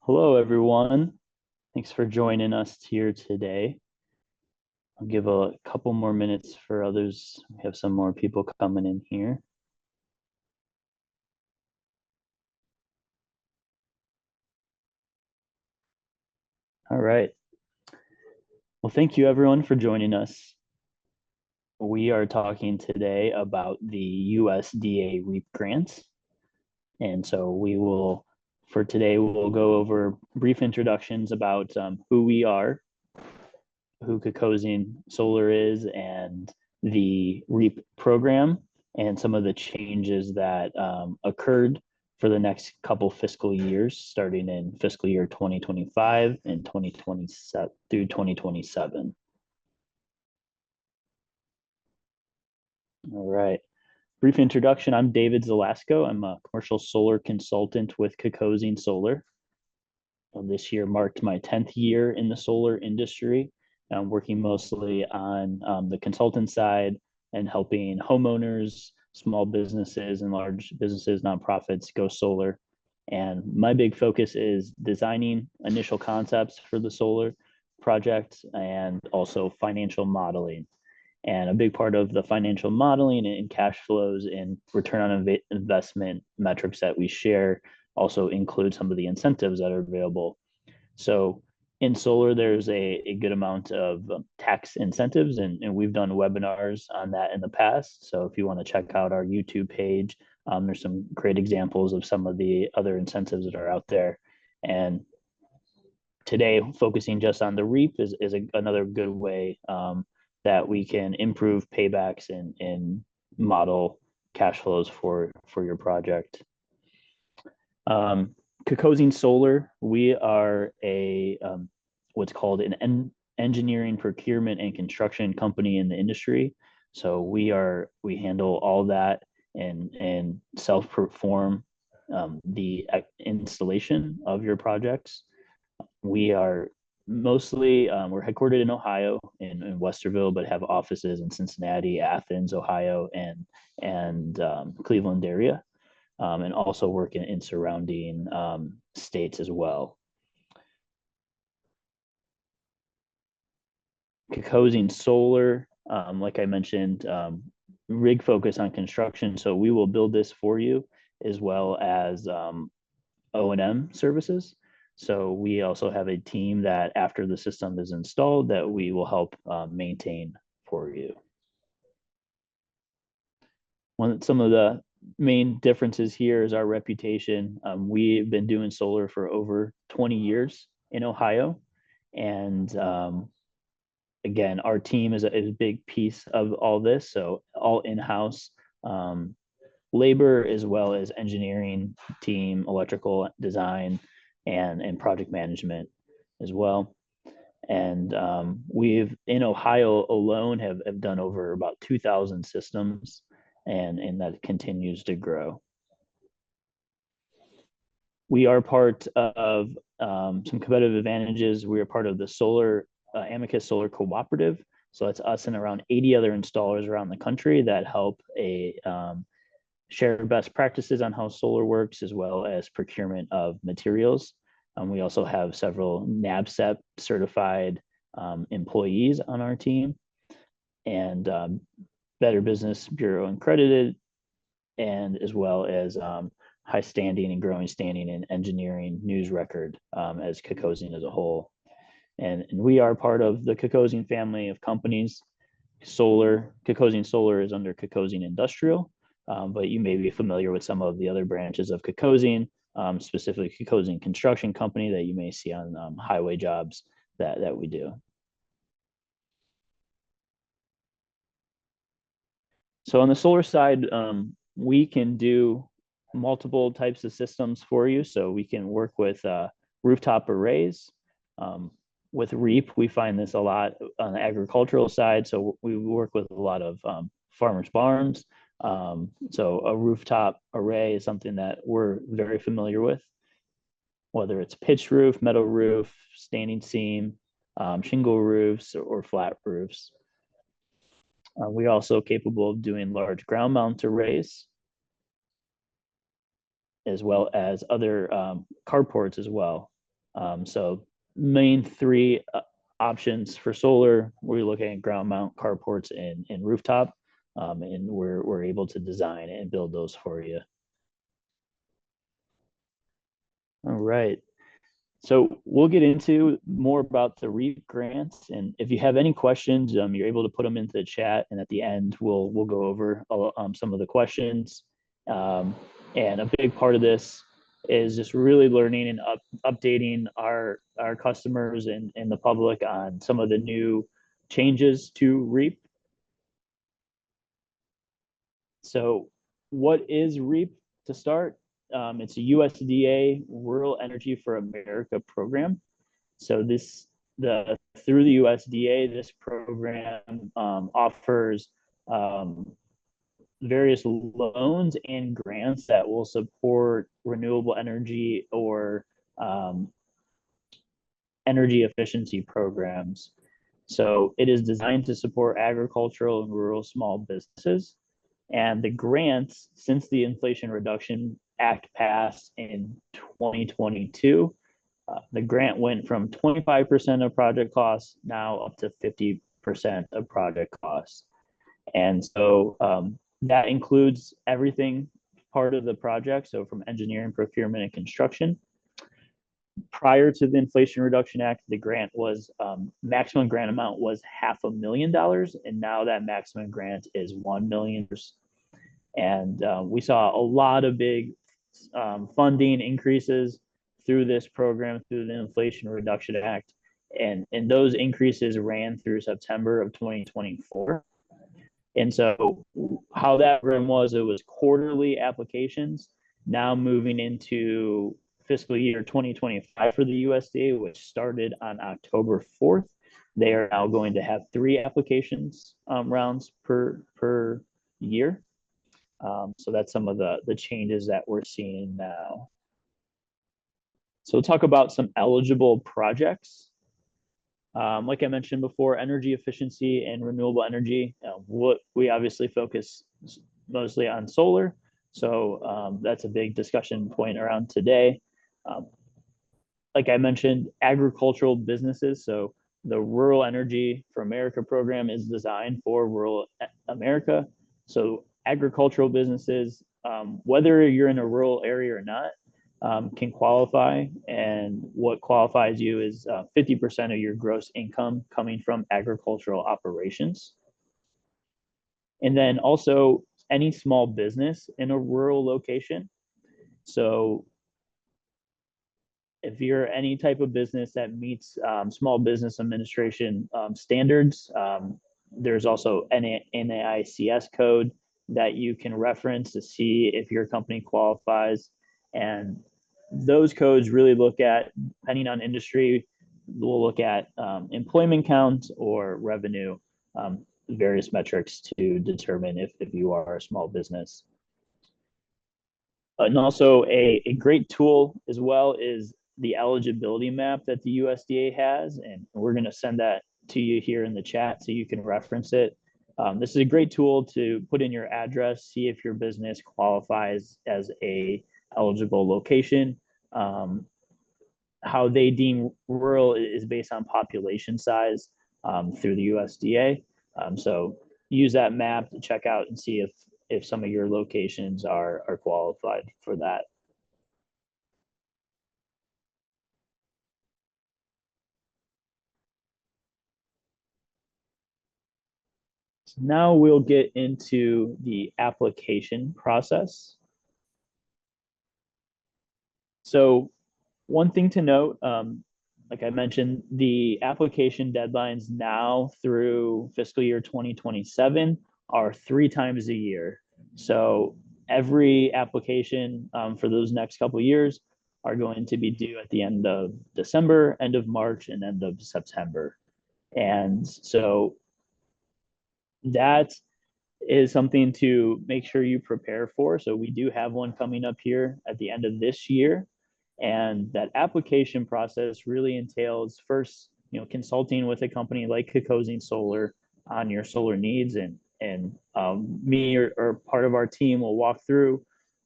Hello, everyone. Thanks for joining us here today. I'll give a couple more minutes for others. We have some more people coming in here. All right. Well, thank you, everyone, for joining us. We are talking today about the USDA REAP grants. And so for today, we'll go over brief introductions about who we are, who Kokosing Solar is, and the REAP program, and some of the changes that occurred for the next couple fiscal years, starting in fiscal year 2025 and 2027 through 2027. All right. Brief introduction. I'm David Zelasko. I'm a commercial solar consultant with Kokosing Solar. This year marked my 10th year in the solar industry. I'm working mostly on the consultant side and helping homeowners, small businesses, and large businesses, nonprofits go solar. And my big focus is designing initial concepts for the solar project and also financial modeling. And a big part of the financial modeling and cash flows and return on investment metrics that we share also include some of the incentives that are available. So in solar, there's a good amount of tax incentives, and we've done webinars on that in the past. So if you want to check out our YouTube page, there's some great examples of some of the other incentives that are out there. And today, focusing just on the REAP is another good way that we can improve paybacks and model cash flows for your project. Kokosing Solar, we are a what's called an engineering, procurement, and construction company in the industry. So we handle all that and self-perform the installation of your projects. We are mostly we're headquartered in Ohio in Westerville, but have offices in Cincinnati, Athens, Ohio, and Cleveland area, and also work in surrounding states as well. Kokosing Solar, like I mentioned, rig focus on construction, so we will build this for you as well as O&M services. So we also have a team that after the system is installed that we will help maintain for you. Some of the main differences here is our reputation. We've been doing solar for over 20 years in Ohio. And again, our team is a big piece of all this. So all in-house labor as well as engineering team, electrical design, and project management as well. And we've in Ohio alone have done over about 2,000 systems, and that continues to grow. We are part of some competitive advantages. We are part of the Solar Amicus Solar Cooperative. So that's us and around 80 other installers around the country that help share best practices on how solar works, as well as procurement of materials. We also have several NABCEP certified employees on our team, and Better Business Bureau accredited, and as well as high standing and growing standing in engineering news record as Kokosing as a whole. And we are part of the Kokosing family of companies. Kokosing Solar is under Kokosing Industrial, but you may be familiar with some of the other branches of Kokosing, specifically Kokosing Construction Company that you may see on highway jobs that we do. So on the solar side, we can do multiple types of systems for you. So we can work with rooftop arrays. With REAP, we find this a lot on the agricultural side. So we work with a lot of farmers' barns. So a rooftop array is something that we're very familiar with, whether it's pitched roof, metal roof, standing seam, shingle roofs, or flat roofs. We're also capable of doing large ground mount arrays, as well as other carports as well. So main three options for solar, we're looking at ground mount carports and rooftop, and we're able to design and build those for you. All right. So we'll get into more about the REAP grants, and if you have any questions, you're able to put them into the chat, and at the end we'll go over some of the questions. And a big part of this is just really learning and updating our customers and the public on some of the new changes to REAP. So, what is REAP to start? It's a USDA Rural Energy for America program. So through the USDA, this program offers various loans and grants that will support renewable energy or um, energy efficiency programs. So it is designed to support agricultural and rural small businesses. And the grants, since the Inflation Reduction Act passed in 2022, the grant went from 25% of project costs now up to 50% of project costs. And so that includes everything part of the project. So from engineering, procurement, and construction. Prior to the Inflation Reduction Act, the grant was maximum grant amount was $500,000, and now that maximum grant is $1 million. And we saw a lot of big funding increases through this program, through the Inflation Reduction Act. And those increases ran through September of 2024. And so how that program was, it was quarterly applications, now moving into fiscal year 2025 for the USDA, which started on October 4th. They are now going to have 3 applications rounds per year. So that's some of the changes that we're seeing now. So we'll talk about some eligible projects. Like I mentioned before, energy efficiency and renewable energy. What we obviously focus mostly on solar. So that's a big discussion point around today. Like I mentioned, agricultural businesses. So the Rural Energy for America program is designed for rural America. So agricultural businesses, whether you're in a rural area or not, can qualify. And what qualifies you is 50% of your gross income coming from agricultural operations. And then also any small business in a rural location. So if you're any type of business that meets Small Business Administration standards, there's also NAICS code that you can reference to see if your company qualifies. And those codes really look at, depending on industry, we'll look at employment count or revenue, various metrics to determine if you are a small business. And also a great tool as well is the eligibility map that the USDA has, and we're going to send that to you here in the chat so you can reference it. This is a great tool to put in your address, see if your business qualifies as a eligible location. How they deem rural is based on population size through the USDA. So use that map to check out and see if some of your locations are qualified for that. So now we'll get into the application process. So one thing to note, like I mentioned, the application deadlines now through fiscal year 2027 are 3 times a year. So every application for those next couple of years are going to be due at the end of December, end of March, and end of September. And so that is something to make sure you prepare for. So we do have one coming up here at the end of this year. And that application process really entails first, consulting with a company like Kokosing Solar on your solar needs, and me or part of our team will walk through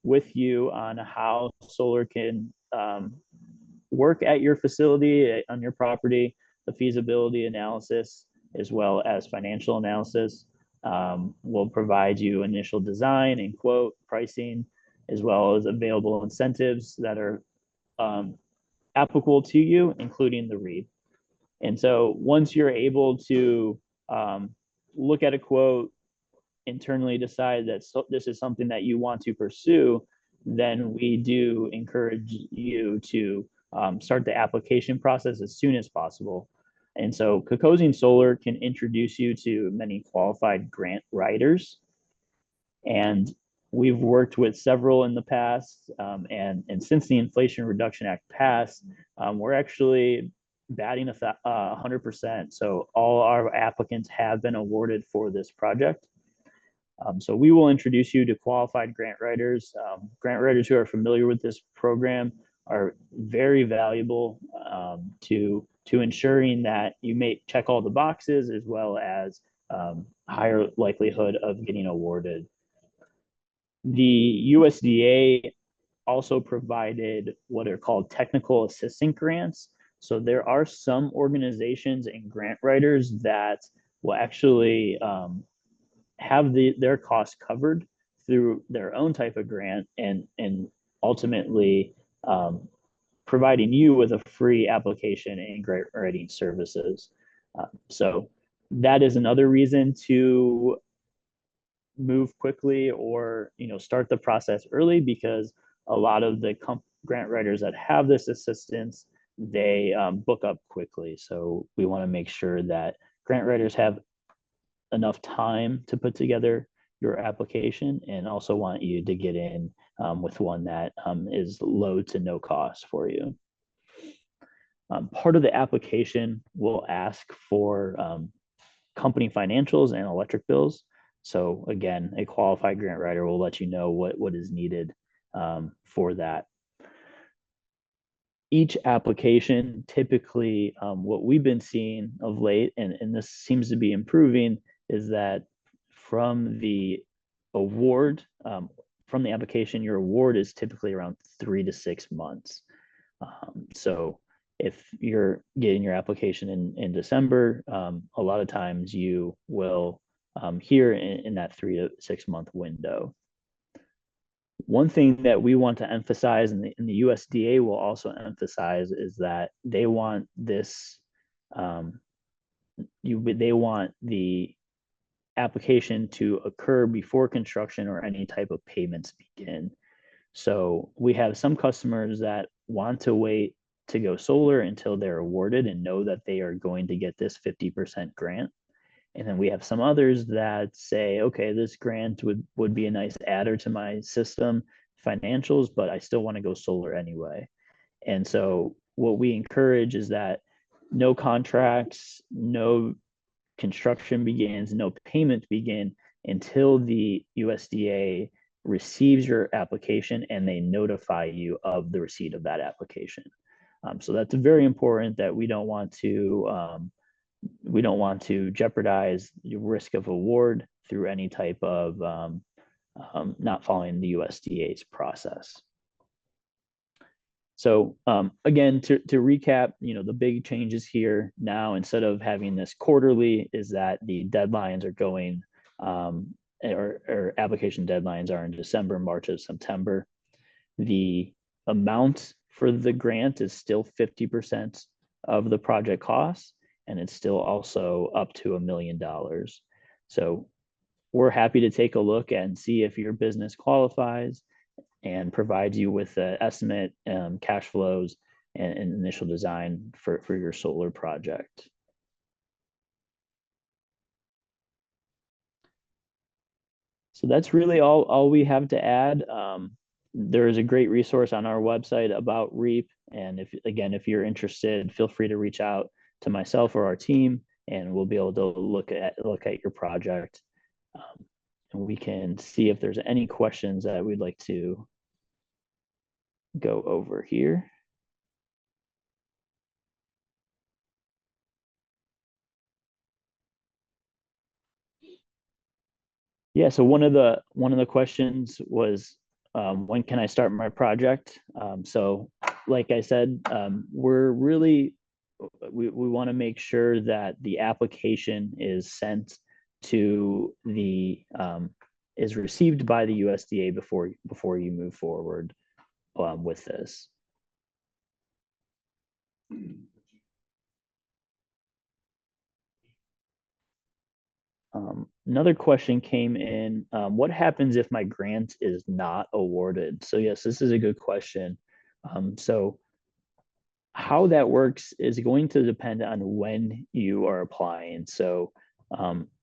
with you on how solar can work at your facility on your property, the feasibility analysis, as well as financial analysis. We'll provide you initial design and quote pricing, as well as available incentives that are applicable to you, including the REAP. And so once you're able to look at a quote, internally decide that this is something that you want to pursue, then we do encourage you to start the application process as soon as possible. And so Kokosing Solar can introduce you to many qualified grant writers. And we've worked with several in the past. And since the Inflation Reduction Act passed, we're actually batting 100%. So all our applicants have been awarded for this project. So we will introduce you to qualified grant writers. Grant writers who are familiar with this program are very valuable to ensuring that you may check all the boxes, as well as higher likelihood of getting awarded. The USDA also provided what are called technical assistant grants. So there are some organizations and grant writers that will actually have their costs covered through their own type of grant, and ultimately providing you with a free application and grant writing services. So that is another reason to move quickly, or start the process early, because a lot of the grant writers that have this assistance, they book up quickly. So we want to make sure that grant writers have enough time to put together your application, and also want you to get in with one that is low to no cost for you. Part of the application will ask for company financials and electric bills. So again, a qualified grant writer will let you know what is needed for that. Each application, typically, what we've been seeing of late, and this seems to be improving, is that from the award, from the application, your award is typically around 3 to 6 months. So if you're getting your application in December, a lot of times you will hear in that 3 to 6 month window. One thing that we want to emphasize, and the USDA will also emphasize, is that they want this, they want the application to occur before construction or any type of payments begin. So we have some customers that want to wait to go solar until they're awarded and know that they are going to get this 50% grant. And then we have some others that say, okay, this grant would be a nice adder to my system financials, but I still want to go solar anyway. And so what we encourage is that no contracts, no construction begins, no payment begin until the USDA receives your application and they notify you of the receipt of that application. So that's very important, that we don't want to jeopardize the risk of award through any type of not following the USDA's process. So again, to recap, the big changes here now, instead of having this quarterly, is that the deadlines are going, or application deadlines are in December, March, and September. The amount for the grant is still 50% of the project costs, and it's still also up to $1 million. So we're happy to take a look and see if your business qualifies, and provide you with an estimate, cash flows, and initial design for your solar project. So that's really all we have to add. There is a great resource on our website about REAP, and if you're interested, feel free to reach out to myself or our team, and we'll be able to look at your project, and we can see if there's any questions that we'd like to go over here. Yeah, so one of the questions was, when can I start my project? So like I said, we're really we want to make sure that the application is sent to the is received by the USDA before you move forward with this. Another question came in. What happens if my grant is not awarded? So yes, this is a good question. So how that works is going to depend on when you are applying. So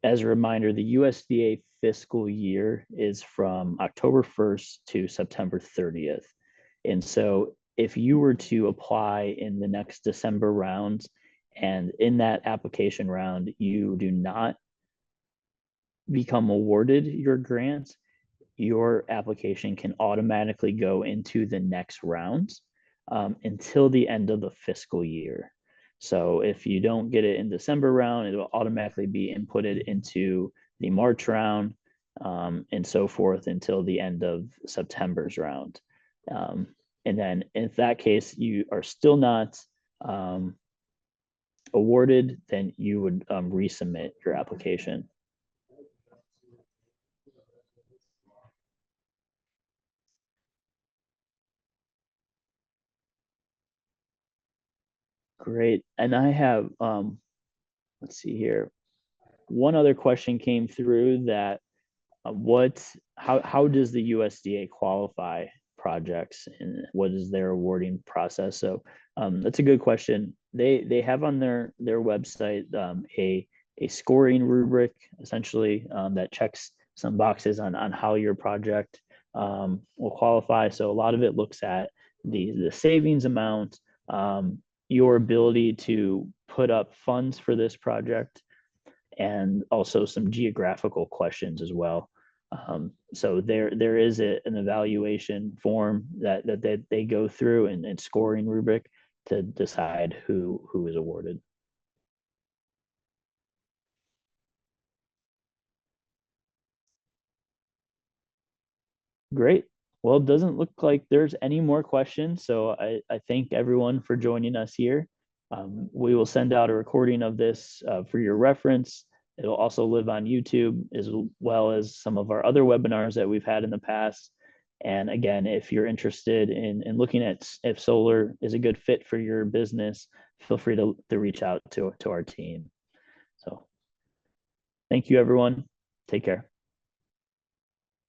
as a reminder, the USDA fiscal year is from October 1st to September 30th. And so if you were to apply in the next December round, and in that application round, you do not become awarded your grant, your application can automatically go into the next round until the end of the fiscal year. So if you don't get it in December round, it will automatically be inputted into the March round and so forth until the end of September's round. And then in that case, you are still not awarded, then you would resubmit your application. Great. And I have, let's see here. One other question came through that how does the USDA qualify projects and what is their awarding process? So that's a good question. They have on their website a scoring rubric essentially that checks some boxes on how your project will qualify. So a lot of it looks at the savings amount, your ability to put up funds for this project, and also some geographical questions as well. So there is an evaluation form that they go through and scoring rubric to decide who is awarded. Great. Well, it doesn't look like there's any more questions. So I thank everyone for joining us here. We will send out a recording of this for your reference. It'll also live on YouTube as well as some of our other webinars that we've had in the past. And again, if you're interested in looking at if solar is a good fit for your business, feel free to reach out to our team. So thank you, everyone. Take care.